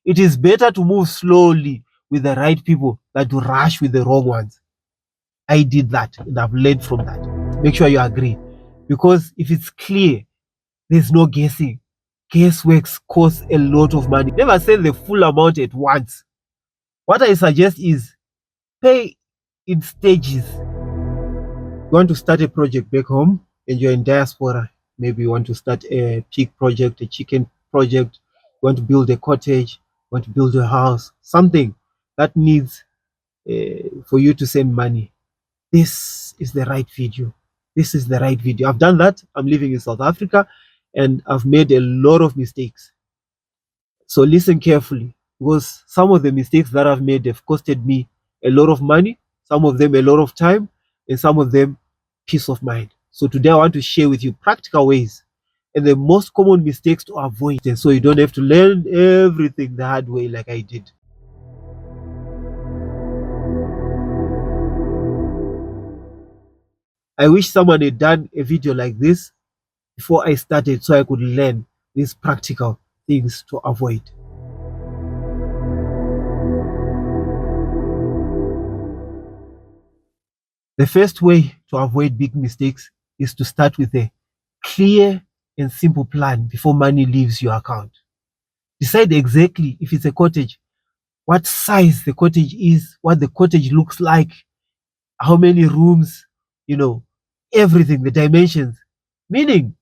It is better to move slowly with the right people than to rush with the wrong ones. I did that and I've learned from that. Make sure you agree. Because if it's clear, there's no guessing. Guesswork costs a lot of money. Never send the full amount at once. What I suggest is pay in stages. You want to start a project back home and you're in diaspora. Maybe you want to start a pig project, a chicken project. You want to build a cottage. You want to build a house. Something that needs for you to send money. This is the right video. This is the right video. I've done that. I'm living in South Africa and I've made a lot of mistakes. So listen carefully, because some of the mistakes that I've made have costed me a lot of money, some of them a lot of time, and some of them peace of mind. So today I want to share with you practical ways and the most common mistakes to avoid, and so you don't have to learn everything the hard way like I did. I wish someone had done a video like this before I started so I could learn these practical things to avoid. The first way to avoid big mistakes is to start with a clear and simple plan before money leaves your account. Decide exactly, if it's a cottage, what size the cottage is, what the cottage looks like, how many rooms, everything, the dimensions. Meaning,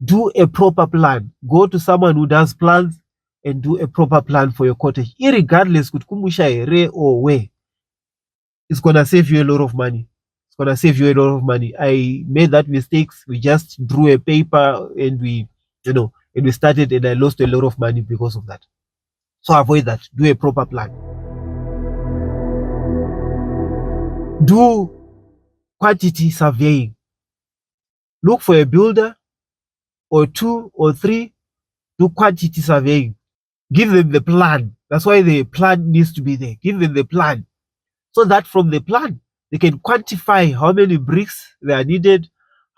do a proper plan. Go to someone who does plans and do a proper plan for your cottage. Irregardless, kutkumusha ere or where, it's gonna save you a lot of money. It's gonna save you a lot of money. I made that mistakes. We just drew a paper and we started, and I lost a lot of money because of that. So avoid that. Do a proper plan. Do quantity surveying. Look for a builder or 2 or 3. Do quantity surveying. Give them the plan. That's why the plan needs to be there. Give them the plan, so that from the plan they can quantify how many bricks they are needed,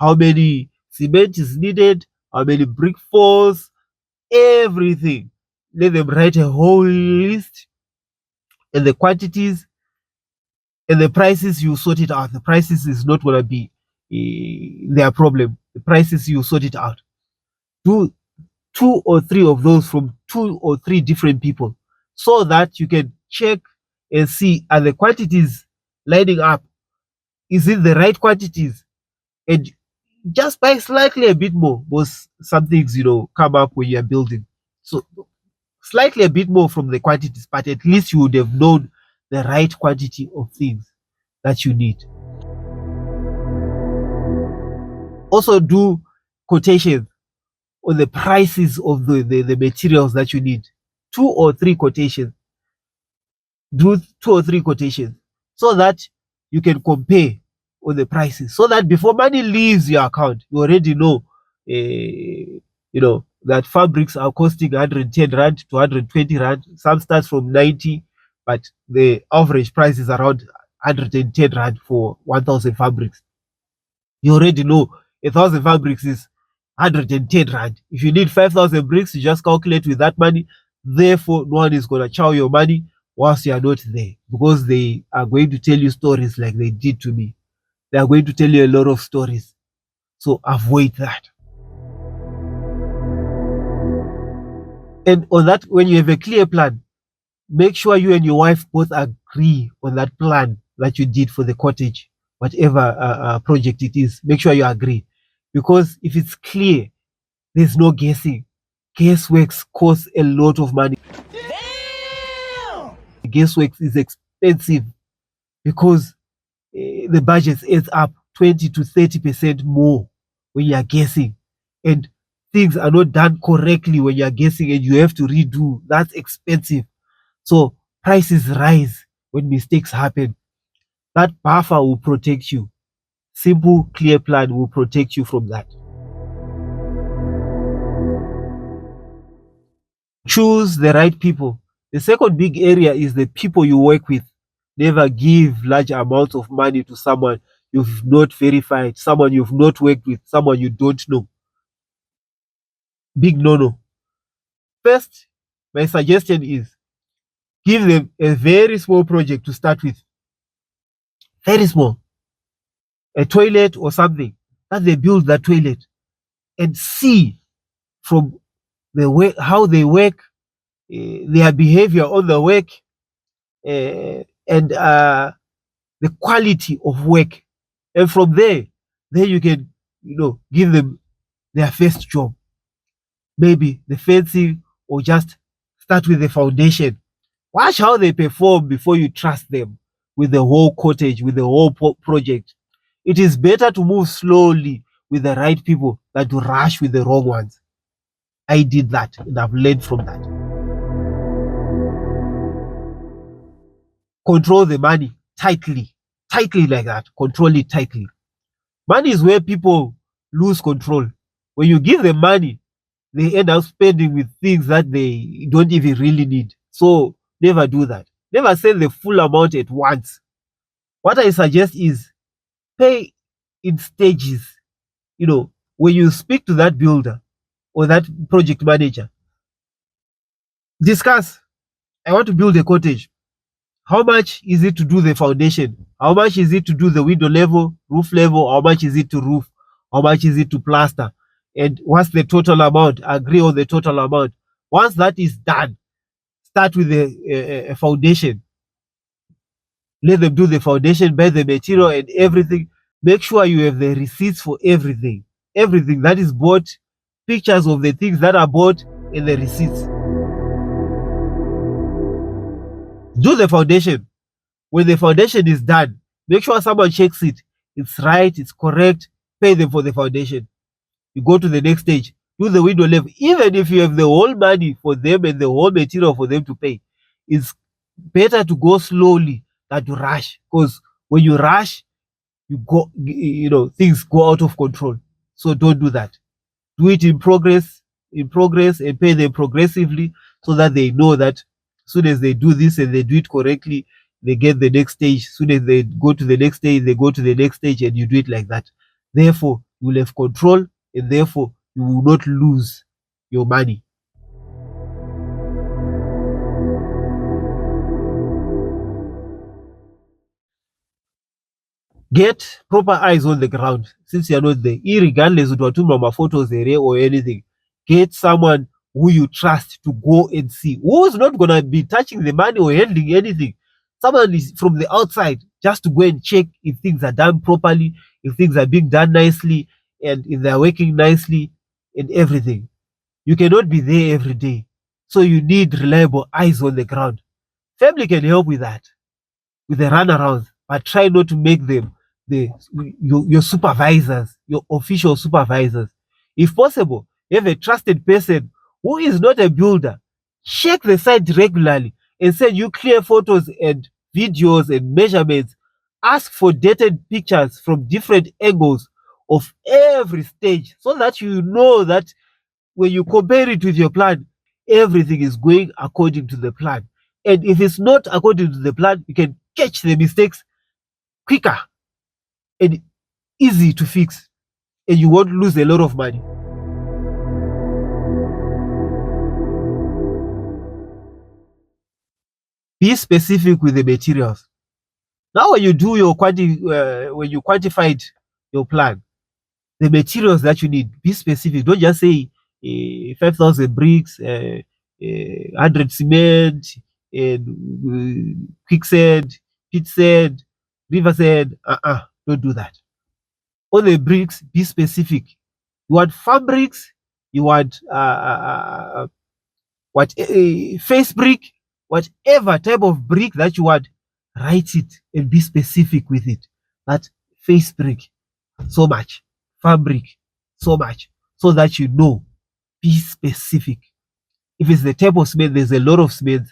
how many cement is needed, how many brick falls, everything. Let them write a whole list, and the quantities and the prices, you sort it out. The prices is not going to be their problem. The prices, you sort it out. Do 2 or 3 of those from 2 or 3 different people, so that you can check and see, are the quantities lining up? Is it the right quantities? And just buy slightly a bit more, because some things come up when you're building. So slightly a bit more from the quantities, but at least you would have known the right quantity of things that you need. Also do quotations on the prices of the materials that you need. 2 or 3 quotations. Do 2 or 3 quotations, so that you can compare on the prices, so that before money leaves your account, you already know, that fabrics are costing 110 rand to 120 rand. Some starts from 90, but the average price is around 110 rand for 1,000 fabrics. You already know 1,000 fabrics is 110 rand. If you need 5,000 bricks, you just calculate with that money. Therefore, no one is going to chow your money whilst you are not there, because they are going to tell you stories like they did to me. They are going to tell you a lot of stories. So avoid that. And on that, when you have a clear plan, make sure you and your wife both agree on that plan that you did for the cottage, whatever project it is. Make sure you agree, because if it's clear, there's no guessing. Guesswork costs a lot of money. Damn! Guesswork is expensive, because the budget adds up 20 to 30% more when you are guessing, and things are not done correctly when you are guessing, and you have to redo. That's expensive. So prices rise when mistakes happen. That buffer will protect you. Simple, clear plan will protect you from that. Choose the right people. The second big area is the people you work with. Never give large amounts of money to someone you've not verified, someone you've not worked with, someone you don't know. Big no-no. First, my suggestion is give them a very small project to start with. Very small. A toilet or something. That they build that toilet and see from the way how they work, their behavior on the work, and the quality of work. And from there, then you can, give them their first job. Maybe the fencing, or just start with the foundation. Watch how they perform before you trust them with the whole cottage, with the whole project. It is better to move slowly with the right people than to rush with the wrong ones. I did that and I've learned from that. Control the money tightly, tightly like that. Control it tightly. Money is where people lose control. When you give them money, they end up spending with things that they don't even really need. So never do that. Never send the full amount at once. What I suggest is pay in stages. When you speak to that builder or that project manager, discuss, I want to build a cottage. How much is it to do the foundation? How much is it to do the window level, roof level? How much is it to roof? How much is it to plaster? And what's the total amount? Agree on the total amount. Once that is done, start with the foundation. Let them do the foundation, buy the material and everything. Make sure you have the receipts for everything. Everything that is bought, pictures of the things that are bought, and the receipts. Do the foundation. When the foundation is done, make sure someone checks it. It's right, it's correct. Pay them for the foundation. You go to the next stage. Do the window level. Even if you have the whole money for them and the whole material for them to pay, it's better to go slowly than to rush. Because when you rush, things go out of control. So don't do that. Do it in progress, and pay them progressively, so that they know that as soon as they do this and they do it correctly, they get the next stage. As soon as they go to the next stage, they go to the next stage, and you do it like that. Therefore, you will have control, and therefore you will not lose your money. Get proper eyes on the ground since you're not there. Irregardless of what photos or anything, get someone who you trust to go and see, who's not gonna be touching the money or handling anything. Someone is from the outside, just to go and check if things are done properly, if things are being done nicely, and if they're working nicely and everything. You cannot be there every day, so you need reliable eyes on the ground. Family can help with that, with the runarounds, but try not to make them your supervisors, your official supervisors. If possible, have a trusted person who is not a builder. Check the site regularly and send you clear photos and videos and measurements. Ask for dated pictures from different angles of every stage, so that you know that when you compare it with your plan, everything is going according to the plan. And if it's not according to the plan, you can catch the mistakes quicker and easy to fix, and you won't lose a lot of money. Be specific with the materials. Now, when you do your when you quantified your plan, the materials that you need, be specific. Don't just say 5,000 bricks, 100 cement, and quicksand, pit sand, river sand. Don't do that. On the bricks, be specific. You want farm bricks, you want face brick, whatever type of brick that you want, write it and be specific with it. That face brick, so much. Farm brick, so much. So that you know. Be specific. If it's the type of cement, there's a lot of cement.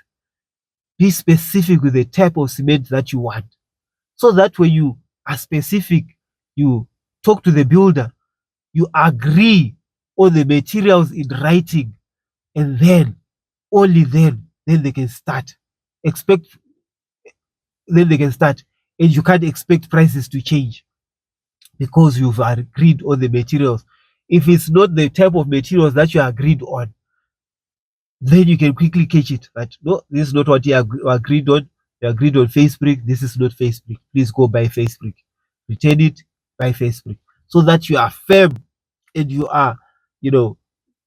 Be specific with the type of cement that you want. So that when you are specific, you talk to the builder, you agree on the materials in writing, and then, only then they can start. Then they can start. And you can't expect prices to change because you've agreed on the materials. If it's not the type of materials that you agreed on, then you can quickly catch it that no, this is not what you agreed on. You agreed on face brick. This is not face brick. Please go buy face brick. Return it, buy face brick. So that you are firm and you are,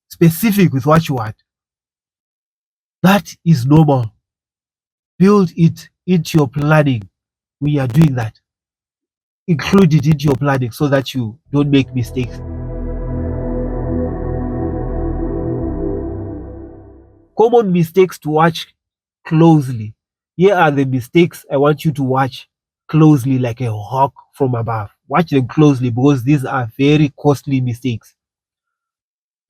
specific with what you want. That is normal. Build it into your planning when you are doing that. Include it into your planning so that you don't make mistakes. Common mistakes to watch closely. Here are the mistakes I want you to watch closely like a hawk from above. Watch them closely because these are very costly mistakes.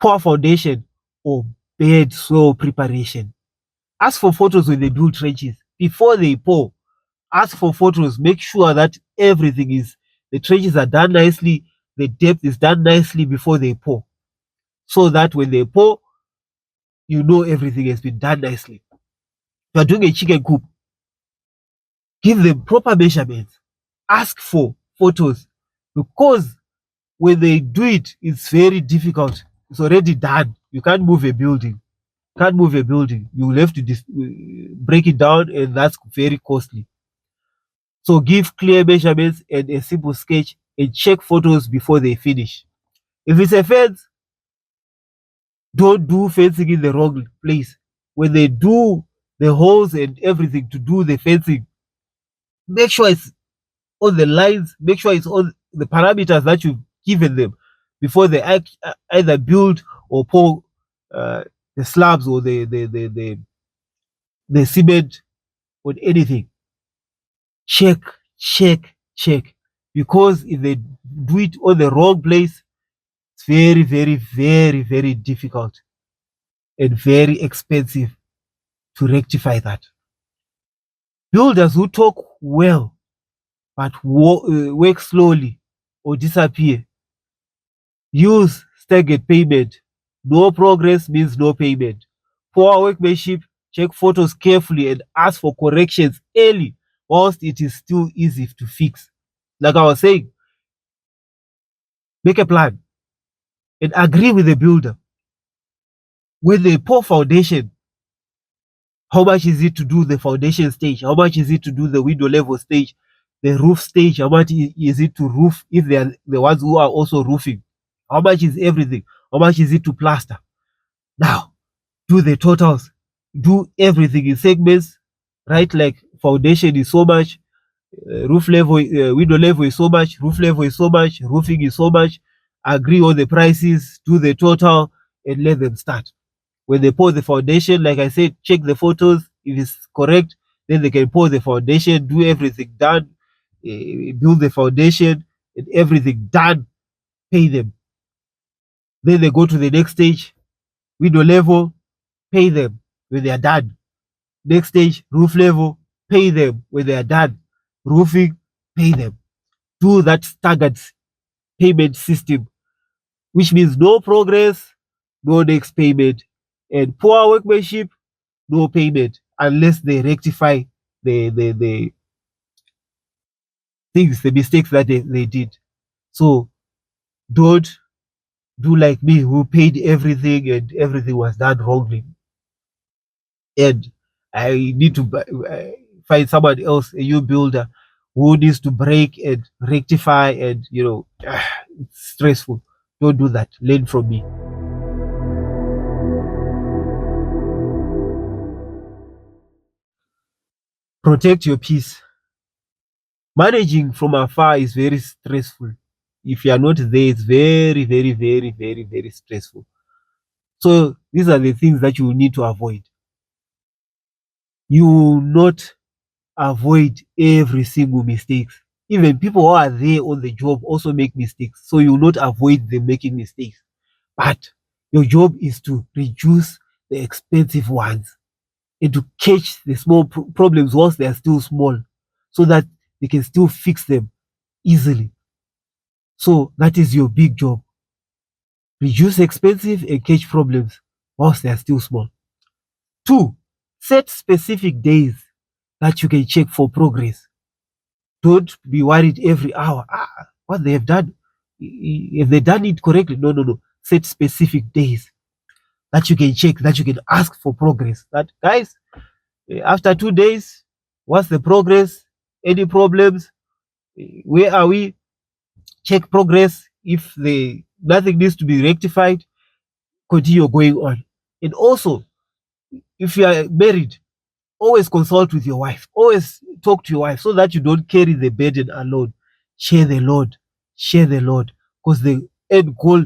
Poor foundation or bad soil preparation. Ask for photos when they build trenches. Before they pour, ask for photos. Make sure that the trenches are done nicely, the depth is done nicely before they pour. So that when they pour, you know everything has been done nicely. You are doing a chicken coop, give them proper measurements. Ask for photos because when they do it, it's very difficult. It's already done. You can't move a building. You will have to break it down, and that's very costly. So give clear measurements and a simple sketch and check photos before they finish. If it's a fence, don't do fencing in the wrong place. When they do the holes and everything to do the fencing, make sure it's on the lines, make sure it's on the parameters that you've given them before they either build or pour the slabs or the cement on anything. Check, check, check. Because if they do it on the wrong place, it's very, very, very, very difficult and very expensive to rectify that. Builders who talk well but work slowly or disappear. Use staggered payment. No progress means no payment. Poor workmanship, check photos carefully and ask for corrections early whilst it is still easy to fix. Like I was saying, make a plan and agree with the builder. With the poor foundation, how much is it to do the foundation stage? How much is it to do the window level stage? The roof stage, how much is it to roof if they are the ones who are also roofing? How much is everything? How much is it to plaster? Now, do the totals, do everything in segments, right? Like foundation is so much, roof level, window level is so much, roof level is so much, roofing is so much. Agree on the prices, do the total, and let them start. When they pour the foundation, like I said, check the photos. If it's correct, then they can pour the foundation, do everything done, build the foundation, and everything done, pay them. Then they go to the next stage, window level, pay them when they are done. Next stage, roof level, pay them when they are done. Roofing, pay them. Do that staggered payment system, which means no progress, no next payment, and poor workmanship, no payment unless they rectify the things, the mistakes that they did. So don't do like me who paid everything and everything was done wrongly. And I need to find someone else, a new builder, who needs to break and rectify and it's stressful. Don't do that. Learn from me. Protect your peace. Managing from afar is very stressful. If you are not there, it's very, very, very, very, very stressful. So these are the things that you need to avoid. You will not avoid every single mistake. Even people who are there on the job also make mistakes. So you will not avoid them making mistakes. But your job is to reduce the expensive ones and to catch the small problems whilst they are still small so that they can still fix them easily. So that is your big job. Reduce expensive and catch problems whilst they are still small. 2, set specific days that you can check for progress. Don't be worried every hour. What they have done, if they done it correctly. No. Set specific days that you can check, that you can ask for progress. That, guys, after 2 days, what's the progress? Any problems? Where are we? Check progress. If nothing needs to be rectified, continue going on. And also, if you are married, always consult with your wife. Always talk to your wife so that you don't carry the burden alone. Share the load. Share the load. Because the end goal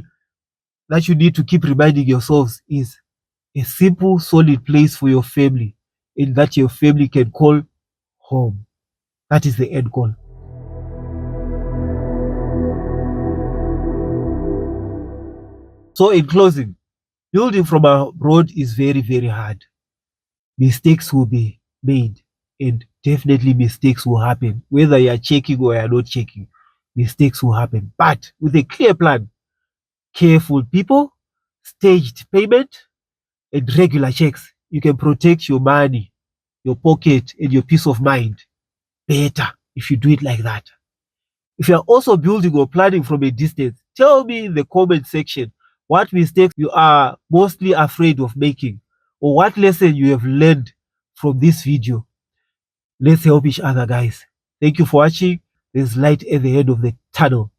that you need to keep reminding yourselves is a simple, solid place for your family, and that your family can call home. That is the end goal. So, in closing, building from abroad is very, very hard. Mistakes will be made, and definitely mistakes will happen. Whether you are checking or you are not checking, mistakes will happen. But with a clear plan, careful people, staged payment, and regular checks, you can protect your money, your pocket, and your peace of mind better if you do it like that. If you are also building or planning from a distance, tell me in the comment section what mistakes you are mostly afraid of making, or what lesson you have learned from this video. Let's help each other, guys. Thank you for watching. There's light at the end of the tunnel.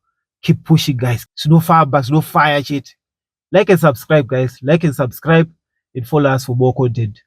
Keep pushing, guys. It's no fire back, no fire shit. Like and subscribe, guys. Like and subscribe, and follow us for more content.